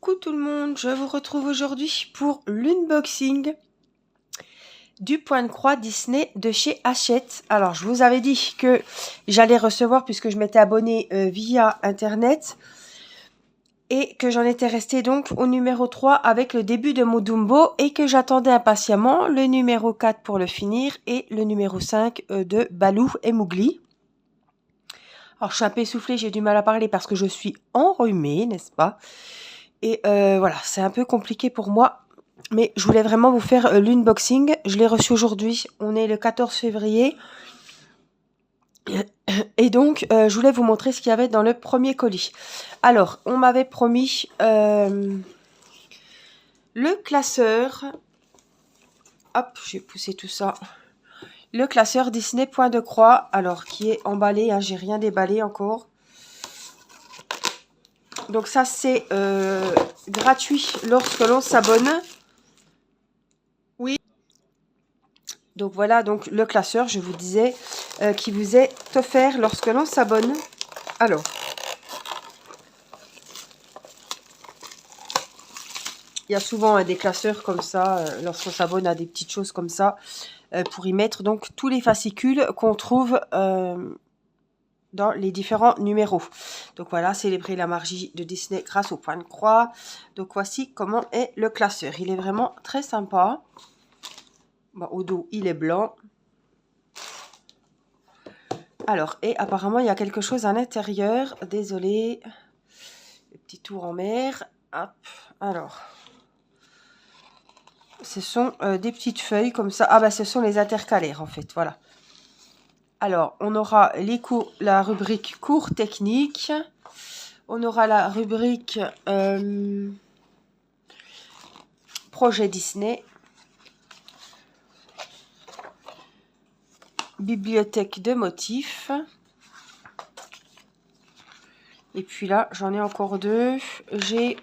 Coucou tout le monde, je vous retrouve aujourd'hui pour l'unboxing du point de croix Disney de chez Hachette. Alors je vous avais dit que j'allais recevoir puisque je m'étais abonnée via internet et que j'en étais restée donc au numéro 3 avec le début de Modumbo et que j'attendais impatiemment le numéro 4 pour le finir et le numéro 5 de Baloo et Mowgli. Alors je suis un peu essoufflée, j'ai du mal à parler parce que je suis enrhumée, n'est-ce pas? Et voilà, c'est un peu compliqué pour moi, mais je voulais vraiment vous faire l'unboxing. Je l'ai reçu aujourd'hui, on est le 14 février. Et donc, je voulais vous montrer ce qu'il y avait dans le premier colis. Alors, on m'avait promis le classeur. Hop, j'ai poussé tout ça. Le classeur Disney point de croix, alors qui est emballé, hein, j'ai rien déballé encore. Donc ça, c'est gratuit lorsque l'on s'abonne. Oui. Donc voilà, donc le classeur, je vous disais, qui vous est offert lorsque l'on s'abonne. Alors, il y a souvent des classeurs comme ça, lorsqu'on s'abonne à des petites choses comme ça, pour y mettre donc tous les fascicules qu'on trouve dans les différents numéros. Donc voilà, célébrer la magie de Disney grâce au point de croix. Donc voici comment est le classeur. Il est vraiment très sympa. Bon, au dos, il est blanc. Alors, et apparemment, il y a quelque chose à l'intérieur. Désolée. Le petit tour en mer. Hop. Alors, ce sont des petites feuilles comme ça. Ah, bah, ce sont les intercalaires, en fait. Voilà. Alors, on aura la rubrique cours technique. On aura la rubrique projet Disney. Bibliothèque de motifs. Et puis là, j'en ai encore deux. J'ai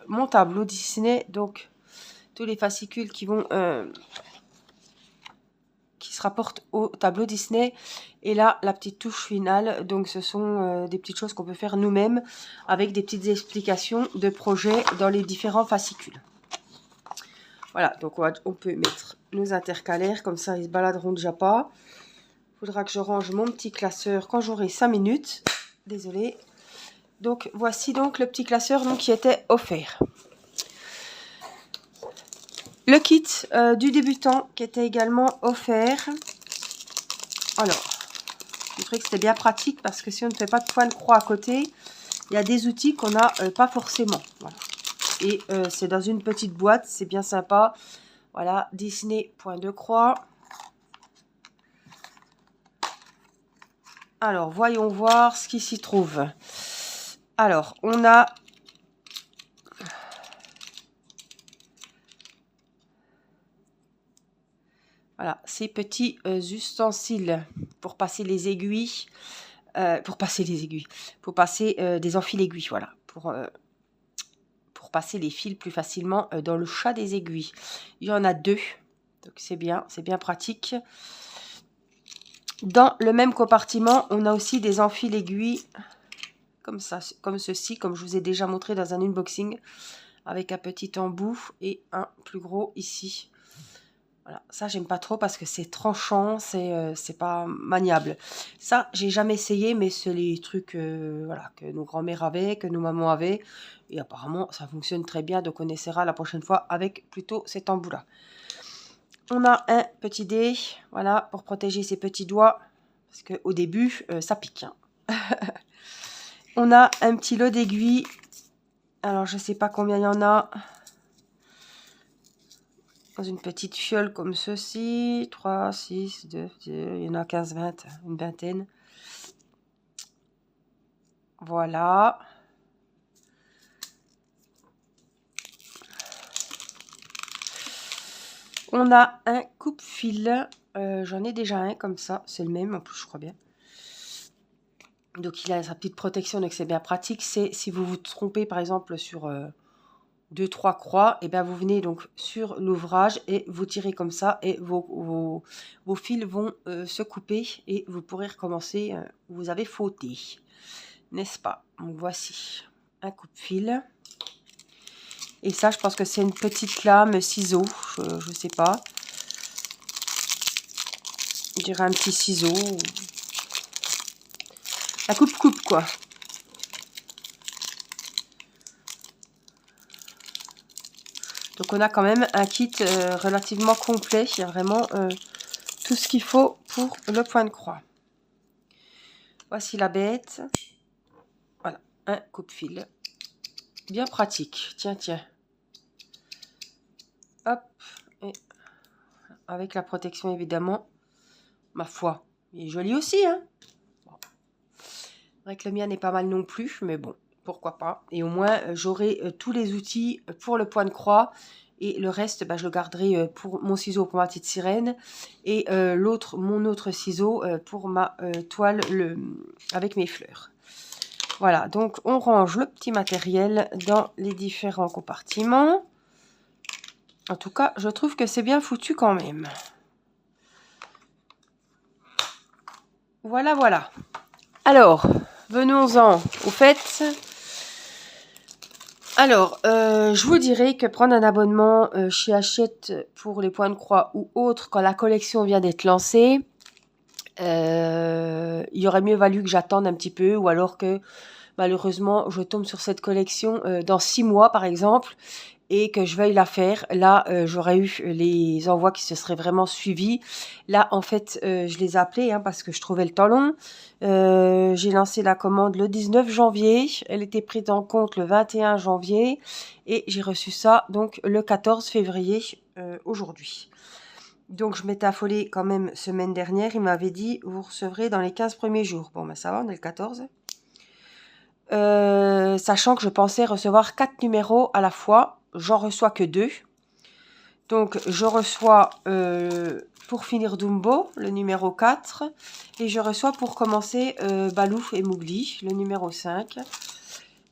mon tableau Disney, donc tous les fascicules qui vont qui se rapportent au tableau Disney. Et là, la petite touche finale. Donc, ce sont des petites choses qu'on peut faire nous-mêmes avec des petites explications de projets dans les différents fascicules. Voilà, donc on peut mettre nos intercalaires, comme ça ils se baladeront déjà pas. Il faudra que je range mon petit classeur quand j'aurai 5 minutes. Désolée. Donc voici donc le petit classeur donc, qui était offert. Le kit du débutant qui était également offert. Alors, je trouvais que c'était bien pratique parce que si on ne fait pas de point de croix à côté, il y a des outils qu'on n'a pas forcément. Voilà. Et c'est dans une petite boîte, c'est bien sympa. Voilà, Disney point de croix. Alors, voyons voir ce qui s'y trouve. Alors, on a voilà, ces petits ustensiles pour passer les aiguilles. Pour passer des enfils-aiguilles, voilà. Pour passer les fils plus facilement dans le chat des aiguilles. Il y en a deux, donc c'est bien pratique. Dans le même compartiment, on a aussi des enfils-aiguilles comme ça, comme ceci, comme je vous ai déjà montré dans un unboxing, avec un petit embout et un plus gros ici. Voilà, ça j'aime pas trop parce que c'est tranchant, c'est pas maniable. Ça j'ai jamais essayé, mais c'est les trucs voilà, que nos grands-mères avaient, que nos mamans avaient, et apparemment ça fonctionne très bien, donc on essaiera la prochaine fois avec plutôt cet embout là. On a un petit dé, voilà, pour protéger ses petits doigts, parce qu'au début ça pique. Hein. On a un petit lot d'aiguilles, alors je sais pas combien il y en a. Dans une petite fiole comme ceci, 3, 6, 2, il y en a 15, 20, une vingtaine. Voilà. On a un coupe-fil, j'en ai déjà un comme ça, c'est le même en plus je crois bien. Donc il a sa petite protection, donc c'est bien pratique. C'est si vous vous trompez par exemple sur 2-3 croix, et bien vous venez donc sur l'ouvrage et vous tirez comme ça et vos fils vont se couper et vous pourrez recommencer où vous avez fauté, n'est-ce pas? Donc voici un coupe-fil. Et ça, je pense que c'est une petite lame ciseau. Je sais pas. Je dirais un petit ciseau. La coupe-coupe, quoi. Donc on a quand même un kit relativement complet. Il y a vraiment tout ce qu'il faut pour le point de croix. Voici la bête. Voilà, un coupe-fil. Bien pratique. Tiens, tiens. Hop. Et avec la protection, évidemment. Ma foi. Il est joli aussi, hein. Bon. C'est vrai que le mien n'est pas mal non plus, mais bon, pourquoi pas. Et au moins, j'aurai tous les outils pour le point de croix. Et le reste, bah, je le garderai pour mon ciseau pour ma petite sirène. Et mon autre ciseau pour ma toile avec mes fleurs. Voilà, donc on range le petit matériel dans les différents compartiments. En tout cas, je trouve que c'est bien foutu quand même. Voilà, voilà. Alors, venons-en au fait. Alors, je vous dirais que prendre un abonnement chez Hachette pour les points de croix ou autre quand la collection vient d'être lancée, il aurait mieux valu que j'attende un petit peu ou alors que malheureusement je tombe sur cette collection dans 6 mois par exemple et que je veuille la faire. Là, j'aurais eu les envois qui se seraient vraiment suivis. Là, en fait, je les ai appelés parce que je trouvais le temps long. J'ai lancé la commande le 19 janvier. Elle était prise en compte le 21 janvier. Et j'ai reçu ça donc le 14 février aujourd'hui. Donc, je m'étais affolée quand même semaine dernière. Il m'avait dit, vous recevrez dans les 15 premiers jours. Bon, ben ça va, on est le 14. Sachant que je pensais recevoir 4 numéros à la fois. J'en reçois que 2. Donc, je reçois pour finir Dumbo, le numéro 4. Et je reçois pour commencer Balou et Mowgli, le numéro 5.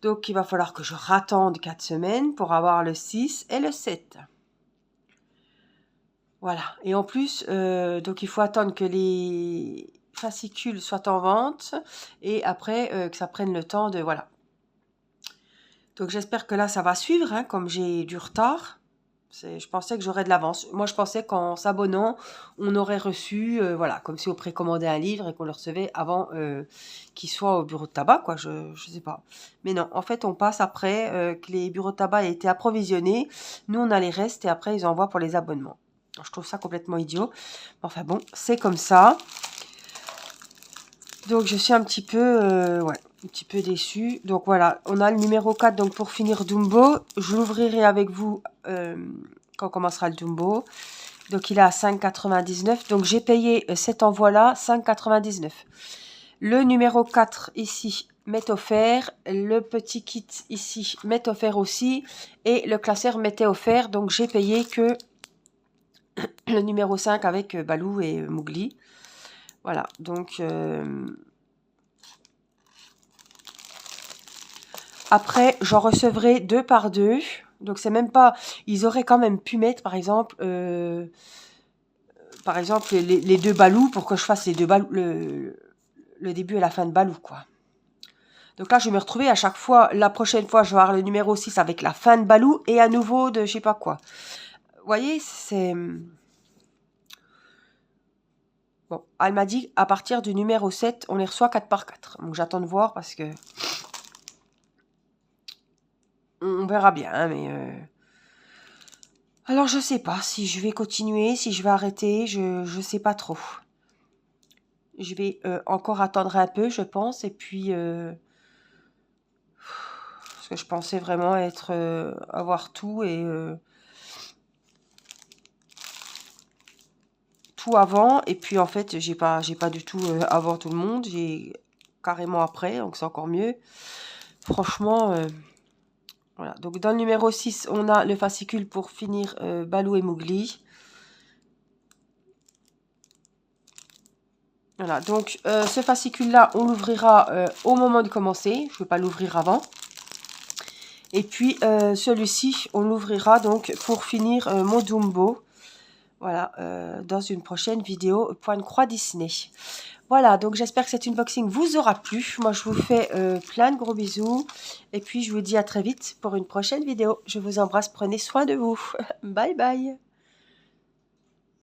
Donc, il va falloir que je rattende 4 semaines pour avoir le 6 et le 7. Voilà. Et en plus, donc il faut attendre que les fascicules soient en vente. Et après, que ça prenne le temps de... Voilà. Donc j'espère que là, ça va suivre, comme j'ai du retard. Je pensais que j'aurais de l'avance. Moi, je pensais qu'en s'abonnant, on aurait reçu, voilà, comme si on précommandait un livre et qu'on le recevait avant qu'il soit au bureau de tabac, quoi. Je sais pas. Mais non, en fait, on passe après que les bureaux de tabac aient été approvisionnés. Nous, on a les restes et après, ils envoient pour les abonnements. Alors, je trouve ça complètement idiot. Enfin bon, c'est comme ça. Donc, je suis un petit peu, ouais, un petit peu déçue. Donc, voilà, on a le numéro 4. Donc, pour finir Dumbo, je l'ouvrirai avec vous quand commencera le Dumbo. Donc, il est à 5,99. Donc, j'ai payé cet envoi-là 5,99. Le numéro 4, ici, m'est offert. Le petit kit, ici, m'est offert aussi. Et le classeur m'était offert. Donc, j'ai payé que le numéro 5 avec Balou et Mowgli. Voilà, donc... Après, j'en recevrai 2 par 2. Donc, c'est même pas... Ils auraient quand même pu mettre, par exemple, les 2 Balou pour que je fasse les 2 Balou, le début et la fin de Balou, quoi. Donc là, je vais me retrouver à chaque fois. La prochaine fois, je vais avoir le numéro 6 avec la fin de Balou et à nouveau de je sais pas quoi. Vous voyez, c'est... Bon, elle m'a dit à partir du numéro 7, on les reçoit 4 par 4. Donc j'attends de voir parce que... On verra bien, mais... Alors je sais pas si je vais continuer, si je vais arrêter, je sais pas trop. Je vais encore attendre un peu, je pense, et puis... parce que je pensais vraiment avoir tout et... tout avant, et puis en fait j'ai pas du tout avant tout le monde, j'ai carrément après, donc c'est encore mieux. Franchement, voilà. Donc dans le numéro 6, on a le fascicule pour finir Balou et Mowgli. Voilà, donc ce fascicule-là, on l'ouvrira au moment de commencer, je ne vais pas l'ouvrir avant. Et puis celui-ci, on l'ouvrira donc pour finir mon Dumbo. Voilà, dans une prochaine vidéo Point de croix Disney. Voilà, donc j'espère que cet unboxing vous aura plu. Moi, je vous fais plein de gros bisous. Et puis, je vous dis à très vite pour une prochaine vidéo. Je vous embrasse, prenez soin de vous. Bye bye.